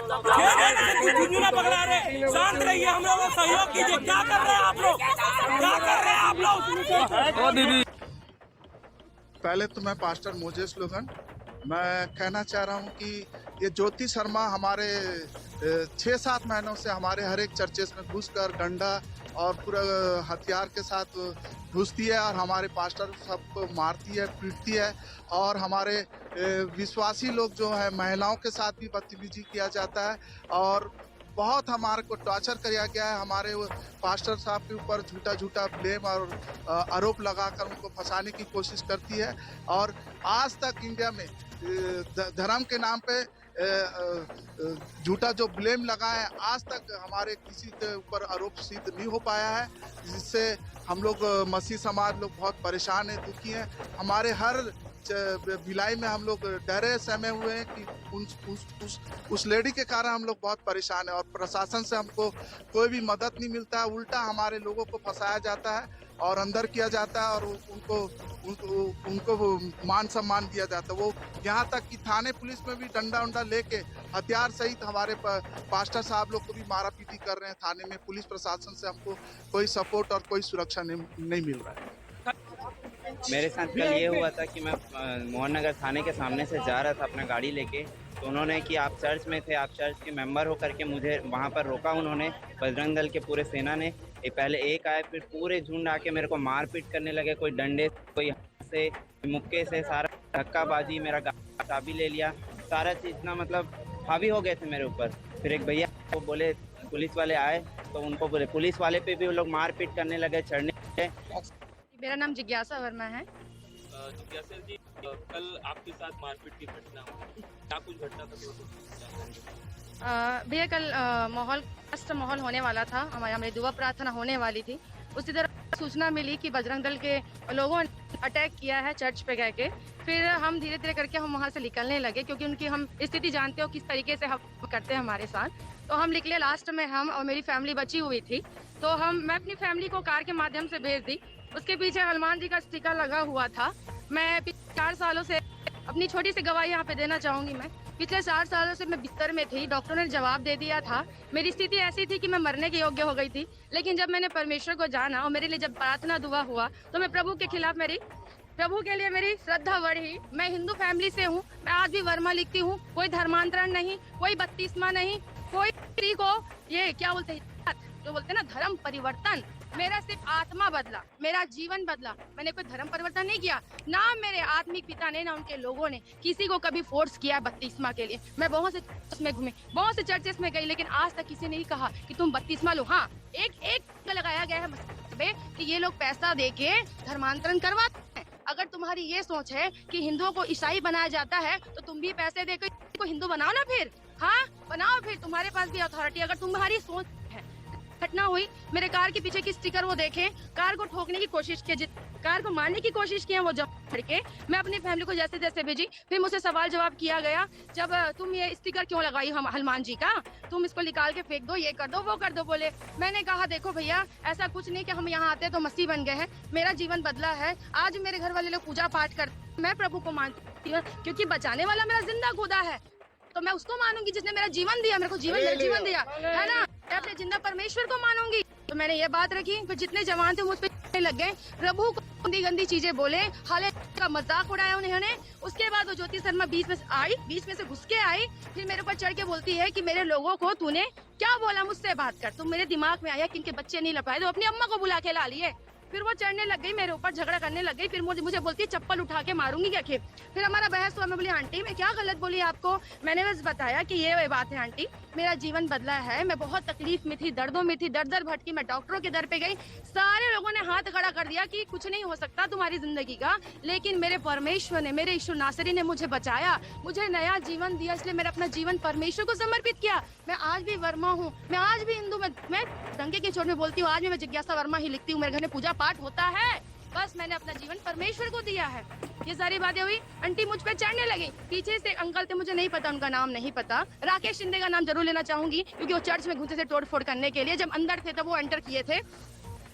पकड़ा रहे, शांत रहिए, हम लोग को सहयोग कीजिए। क्या कर रहे हैं आप लोग, क्या कर रहे हैं आप लोग? पहले तो मैं पास्टर मोजेस लोगन मैं कहना चाह रहा हूँ कि ये ज्योति शर्मा हमारे 6-7 महीनों से हमारे हर एक चर्चेस में घुसकर डंडा और पूरा हथियार के साथ घुसती है और हमारे पास्टर सबको मारती है, पीटती है और हमारे विश्वासी लोग जो है महिलाओं के साथ भी बदतमीजी किया जाता है और बहुत हमारे को टॉर्चर किया गया है। हमारे पास्टर साहब के ऊपर झूठा झूठा ब्लेम और आरोप लगाकर उनको फंसाने की कोशिश करती है और आज तक इंडिया में धर्म के नाम पे झूठा जो ब्लेम लगा है, आज तक हमारे किसी के ऊपर आरोप सिद्ध नहीं हो पाया है, जिससे हम लोग मसीह समाज लोग बहुत परेशान हैं, दुखी हैं। हमारे हर भिलाई में हम लोग डरे सहमे हुए हैं कि उस लेडी के कारण हम लोग बहुत परेशान हैं और प्रशासन से हमको कोई भी मदद नहीं मिलता है। उल्टा हमारे लोगों को फंसाया जाता है और अंदर किया जाता है और उनको मान सम्मान दिया जाता है। वो यहाँ तक कि थाने पुलिस में भी डंडा उंडा लेके हथियार सहित हमारे पास्टर साहब लोग को भी मारा पीटी कर रहे हैं थाने में। पुलिस प्रशासन से हमको कोई सपोर्ट और कोई सुरक्षा नहीं मिल रहा है। मेरे साथ कल ये हुआ था कि मैं मोहन नगर थाने के सामने से जा रहा था अपना गाड़ी लेके, तो उन्होंने कि आप चर्च में थे, आप चर्च के मेंबर हो करके मुझे वहाँ पर रोका उन्होंने। बजरंग दल के पूरे सेना ने पहले एक आए, फिर पूरे झुंड आके मेरे को मारपीट करने लगे, कोई डंडे कोई हाथ से मुक्के से, सारा धक्काबाजी, मेरा चाबी ले लिया, सारा चीज़ ना मतलब हावी हो गए थे मेरे ऊपर। फिर एक भैया वो बोले पुलिस वाले आए तो उनको बोले, पुलिस वाले पे भी वो लोग मारपीट करने लगे, चढ़ने। मेरा नाम जिज्ञासा वर्मा है। जिज्ञासा जी, कल आपके साथ मारपीट की घटना हुई, क्या कुछ घटना भैया कल माहौल होने वाला था, हमारी दुआ प्रार्थना होने वाली थी। उसी तरह सूचना मिली कि बजरंग दल के लोगों ने अटैक किया है चर्च पे गए के। फिर हम धीरे धीरे करके हम वहाँ से निकलने लगे, क्योंकि उनकी हम स्थिति जानते हो किस तरीके से हम करते हैं हमारे साथ। तो हम निकले, लास्ट में हम और मेरी फैमिली बची हुई थी, तो मैं अपनी फैमिली को कार के माध्यम से भेज दी। उसके पीछे हनुमान जी का स्टिकर लगा हुआ था। मैं पिछले 4 सालों से अपनी छोटी सी गवाही यहाँ पे देना चाहूंगी। मैं पिछले 4 सालों से मैं बिस्तर में थी, डॉक्टर ने जवाब दे दिया था, मेरी स्थिति ऐसी थी कि मैं मरने के योग्य हो गई थी। लेकिन जब मैंने परमेश्वर को जाना और मेरे लिए जब प्रार्थना दुआ हुआ, तो मैं प्रभु के खिलाफ प्रभु के लिए मेरी श्रद्धा बढ़ी। मैं हिंदू फैमिली से हूँ, मैं आज भी वर्मा लिखती हूँ, कोई धर्मांतरण नहीं, कोई बत्तीसमा नहीं, कोई को ये क्या बोलते हैं, जो बोलते हैं ना धर्म परिवर्तन। मेरा सिर्फ आत्मा बदला, मेरा जीवन बदला। मैंने कोई धर्म परिवर्तन नहीं किया, ना मेरे आत्मिक पिता ने ना उनके लोगों ने किसी को कभी फोर्स किया बत्तीसमा के लिए। मैं बहुत से चर्च में घूमी, बहुत से चर्चेस में गई, लेकिन आज तक किसी ने नहीं कहा कि तुम बत्तीसमा लो। हाँ, एक लगाया गया है कि ये लोग पैसा देके धर्मांतरण करवाते हैं। अगर तुम्हारी ये सोच है कि हिंदुओं को ईसाई बनाया जाता है, तो तुम भी पैसे देकर हिंदू बनाओ ना। फिर हाँ बनाओ, फिर तुम्हारे पास भी अथॉरिटी। अगर तुम्हारी सोच है, घटना हुई, मेरे कार के पीछे की स्टिकर वो देखे, कार को ठोकने की कोशिश की, कार को मारने की कोशिश की, वो जब के मैं अपनी फैमिली को जैसे जैसे भेजी। फिर मुझसे सवाल जवाब किया गया, जब तुम ये स्टिकर क्यों लगाई हनुमान जी का, तुम इसको निकाल के फेंक दो, ये कर दो, वो कर दो। बोले, मैंने कहा देखो भैया, ऐसा कुछ नहीं कि हम यहाँ आते तो मसीह बन गए हैं। मेरा जीवन बदला है। आज मेरे घर वाले लोग पूजा पाठ करते, मैं प्रभु को मानती हूँ, क्योंकि बचाने वाला मेरा जिंदा खुदा है, तो मैं उसको मानूंगी जिसने मेरा जीवन दिया, मेरे को जीवन दिया है ना। मैं अपने जिंदा परमेश्वर को मानूंगी। तो मैंने ये बात रखी। फिर जितने जवान थे मुझ पे लग गए, प्रभु को गंदी गंदी चीजें बोले, हाले का मजाक उड़ाया उन्होंने। उसके बाद वो ज्योति शर्मा बीच में से घुस के आई, फिर मेरे ऊपर चढ़ के बोलती है कि मेरे लोगों को तूने क्या बोला, मुझसे बात कर। तुम मेरे दिमाग में आया कि इनके बच्चे नहीं लपाए, तो अपनी अम्मा को बुला के ला लिए। फिर वो चढ़ने लग गई, मेरे ऊपर झगड़ा करने लग गई। फिर मुझे बोलती है चप्पल उठा के मारूंगी क्या। फिर हमारा बहस हुआ। मैं बोली आंटी मैं क्या गलत बोली आपको, मैंने बस बताया कि ये बात है आंटी, मेरा जीवन बदला है। मैं बहुत तकलीफ में थी, दर्दों में थी, दर भटकी। मैं डॉक्टरों के दर पे गई, सारे लोगों ने हाथ खड़ा कर दिया कि कुछ नहीं हो सकता तुम्हारी जिंदगी का। लेकिन मेरे परमेश्वर ने, मेरे यीशु नासरी ने मुझे बचाया, मुझे नया जीवन दिया। इसलिए मैंने अपना जीवन परमेश्वर को समर्पित किया। मैं आज भी वर्मा हूँ, मैं आज भी हिंदू, मैं दंगे की चोट में बोलती हूँ, आज भी मैं जिज्ञासा वर्मा ही लिखती हूँ। मेरे घर में पूजा पाठ होता है, बस मैंने अपना जीवन परमेश्वर को दिया है। ये सारी बातें हुई। आंटी मुझ पे चढ़ने लगी। पीछे से अंकल थे, मुझे नहीं पता, उनका नाम नहीं पता, राकेश शिंदे का नाम जरूर लेना चाहूंगी, क्योंकि वो चर्च में घुसे थे तोड़ फोड़ करने के लिए। जब अंदर थे तब वो एंटर किए थे।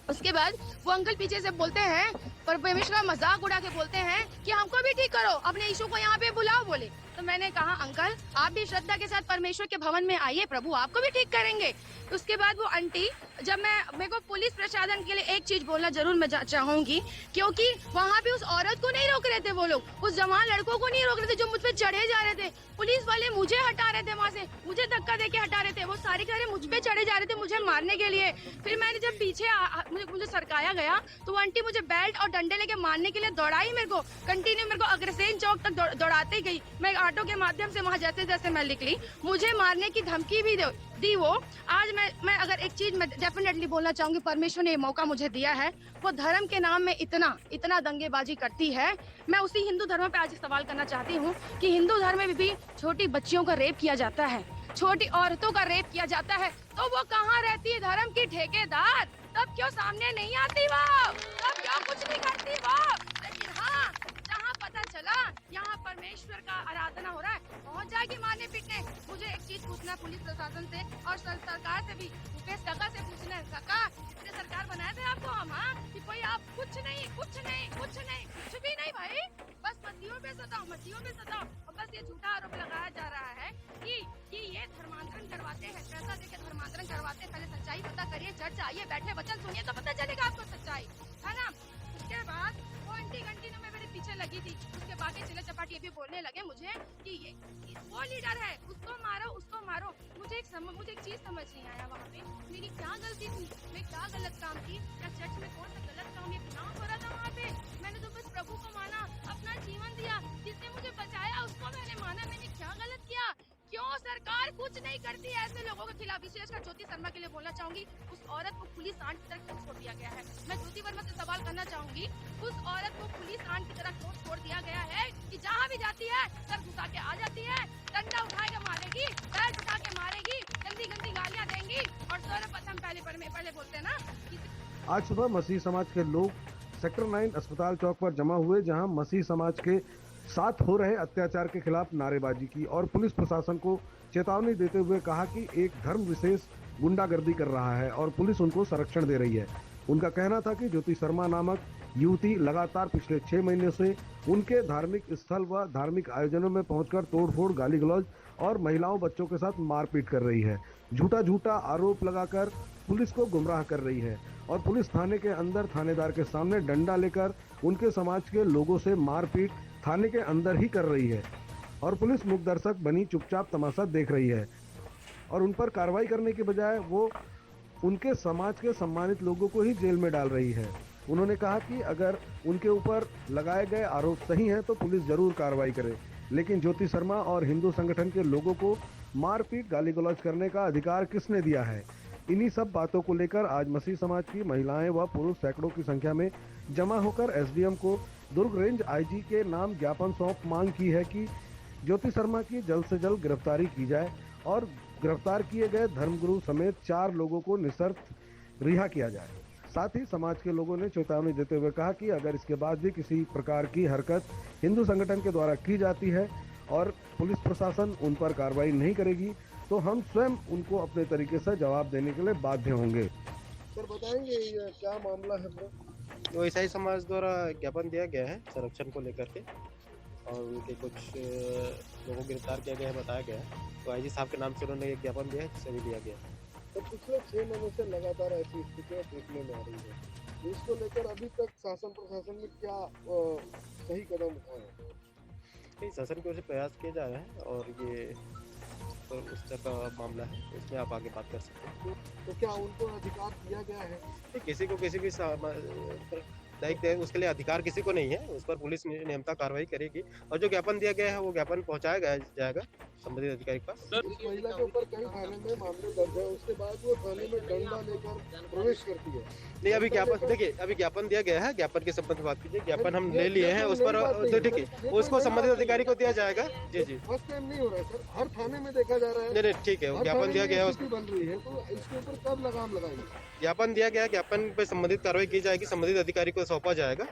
उसके बाद वो अंकल पीछे से बोलते हैं, परमेश्वर का मजाक उड़ा के बोलते हैं कि हमको भी ठीक करो, अपने यीशु को यहाँ पे बुलाओ। बोले तो मैंने कहा अंकल आप भी श्रद्धा के साथ परमेश्वर के भवन में आइए, प्रभु आपको भी ठीक करेंगे। उसके बाद वो आंटी, जब मेरे को पुलिस प्रशासन के लिए एक चीज बोलना जरूर मैं चाहूंगी, क्योंकि वहाँ पे उस औरत को नहीं रोक रहे थे वो लोग, उस जवान लड़कों को नहीं रोक रहे थे जो मुझ पे चढ़े जा रहे थे। पुलिस वाले मुझे हटा रहे थे वहाँ से, मुझे धक्का देके हटा रहे थे, वो सारे के सारे मुझ पे चढ़े जा रहे थे मुझे मारने के लिए। फिर मैंने जब पीछे मुझे सरकाया गया तो वो आंटी मुझे बेल्ट और डंडे लेके मारने के लिए दौड़ाई, मेरे को कंटिन्यू मेरे को अग्रसेन चौक तक दौड़ाते गई। मैं ऑटो के माध्यम से वहाँ जैसे जैसे मैं निकली, मुझे मारने की धमकी भी दी वो। आज मैं अगर एक चीज मैं डेफिनेटली बोलना चाहूंगी, परमेश्वर ने ये मौका मुझे दिया है, वो धर्म के नाम में इतना दंगेबाजी करती है। मैं उसी हिंदू धर्म पे आज सवाल करना चाहती हूँ कि हिंदू धर्म में भी छोटी बच्चियों का रेप किया जाता है, छोटी औरतों का रेप किया जाता है, तो वो कहाँ रहती है धर्म की ठेकेदार? तब क्यों सामने नहीं आती वो? तब क्यों कुछ नहीं करती वो? लेकिन हाँ, जहाँ पता चला यहाँ परमेश्वर का आराधना हो रहा है, पहुँच जाएगी मारने पीटने। मुझे एक चीज पूछना है पुलिस प्रशासन से और सरकार से भी, मुकेश काका से पूछना है, काका इतने सरकार बनाए थे आपको हम, हाँ कि कोई आप कुछ भी नहीं भाई, बस मसीहों पे सताओ और बस ये झूठा आरोप लगाया जा रहा है कि ये धर्मांतरण करवाते हैं, पैसा देके धर्मांतरण करवाते हैं। पहले सच्चाई पता करिए, चर्च आइए, बैठे वचन सुनिए तो पता चलेगा आपको सच्चाई, है ना। उसके बाद वो आंटी कंटिन्यू में मेरे पीछे लगी थी, उसके बाकी चिल्ला चपाटी ये भी बोलने लगे मुझे कि ये वो लीडर है, उसको मारो। मुझे एक चीज समझ नहीं आया, वहाँ पे मेरी क्या गलती थी, मैं क्या गलत काम की, या चर्च में कौन सा गलत काम या गुनाह हो रहा था वहाँ पे? मैंने तो बस प्रभु को माना, अपना जीवन दिया, जिसने मुझे बचाया उसको मैंने माना। मैंने क्या गलत किया? क्यों सरकार कुछ नहीं करती है ऐसे लोगों के खिलाफ? विशेषकर ज्योति शर्मा के लिए बोलना चाहूंगी, उस औरत को पुलिस आंट की तरह क्यों छोड़ दिया गया है? मैं ज्योति वर्मा से सवाल करना चाहूंगी, उस औरत को पुलिस आंट की तरह क्यों छोड़ दिया गया है कि जहाँ भी जाती है सर घुसा के आ जाती है, डंडा उठा के मारेगी, पैर उठा के मारेगी, गंदी गालियाँ देंगी और सर्वप्रथम पहले बोलते हैं ना। आज सुबह मसीह समाज के लोग सेक्टर 9 अस्पताल चौक पर जमा हुए, जहां मसीह समाज के साथ हो रहे अत्याचार के खिलाफ नारेबाजी की और पुलिस प्रशासन को चेतावनी देते हुए कहा कि एक धर्म विशेष गुंडागर्दी कर रहा है और पुलिस उनको संरक्षण दे रही है। उनका कहना था कि ज्योति शर्मा नामक युवती लगातार पिछले 6 महीने से उनके धार्मिक स्थल व धार्मिक आयोजनों में पहुंचकर तोड़फोड़, गाली गलौज और महिलाओं बच्चों के साथ मारपीट कर रही है, झूठा आरोप लगाकर पुलिस को गुमराह कर रही है और पुलिस थाने के अंदर थानेदार के सामने डंडा लेकर उनके समाज के लोगों से मारपीट थाने के अंदर ही कर रही है और पुलिस मूक दर्शक बनी चुपचाप तमाशा देख रही है और उन पर कार्रवाई करने के बजाय वो उनके समाज के सम्मानित लोगों को ही जेल में डाल रही है। उन्होंने कहा कि अगर उनके ऊपर लगाए गए आरोप सही हैं तो पुलिस जरूर कार्रवाई करे, लेकिन ज्योति शर्मा और हिंदू संगठन के लोगों को मारपीट, गाली गलौज करने का अधिकार किसने दिया है? इन्हीं सब बातों को लेकर आज मसीह समाज की महिलाएं व पुरुष सैकड़ों की संख्या में जमा होकर एसडीएम को दुर्ग रेंज आईजी के नाम ज्ञापन सौंप मांग की है कि ज्योति शर्मा की जल्द से जल्द गिरफ्तारी की जाए और गिरफ्तार किए गए धर्मगुरु समेत 4 लोगों को निशर्त रिहा किया जाए। साथ ही समाज के लोगों ने चेतावनी देते हुए कहा कि अगर इसके बाद भी किसी प्रकार की हरकत हिंदू संगठन के द्वारा की जाती है और पुलिस प्रशासन उन पर कार्रवाई नहीं करेगी तो हम स्वयं उनको अपने तरीके से जवाब देने के लिए बाध्य होंगे। सर बताएंगे ये क्या मामला है? तो ईसाई समाज द्वारा ज्ञापन दिया गया है संरक्षण को लेकर के और उनके कुछ लोगों को गिरफ्तार किया गया है, बताया गया है। तो आईजी साहब के नाम से उन्होंने एक ज्ञापन दिया है, जिसे भी दिया गया है। तो पिछले 6 महीनों से लगातार ऐसी स्थितियाँ देखने में आ रही है, इसको लेकर अभी तक शासन प्रशासन ने क्या सही कदम उठाए? शासन की ओर से प्रयास किए जा रहे हैं और ये तो उस तरह का मामला है, इसमें आप आगे बात कर सकते हैं। तो क्या उनको अधिकार दिया गया है? किसी को किसी भी उसके लिए अधिकार किसी को नहीं है, उस पर पुलिस नियमता कार्रवाई करेगी और जो ज्ञापन दिया गया है वो ज्ञापन पहुंचाया जाएगा संबंधित अधिकारी के पास। इस महिला के ऊपर कई थाने में मामले दर्ज है, उसके बाद वो थाने में डंडा लेकर प्रवेश करती है। नहीं, अभी ज्ञापन देखिए, अभी ज्ञापन दिया गया है, ज्ञापन के संबंध में बात कीजिए। ज्ञापन हम ले लिए हैं, उस पर तो ठीक है, उसको संबंधित अधिकारी को दिया जाएगा। जी फर्स्ट टाइम नहीं हो रहा है सर, हर थाने में देखा जा रहा है। नहीं ठीक है, ज्ञापन दिया गया है, बन रही है तो इसके ऊपर कब लगाम लगाएंगे? ज्ञापन दिया गया, ज्ञापन पे संबंधित कार्रवाई की जाएगी, संबंधित अधिकारी को सौंपा जाएगा।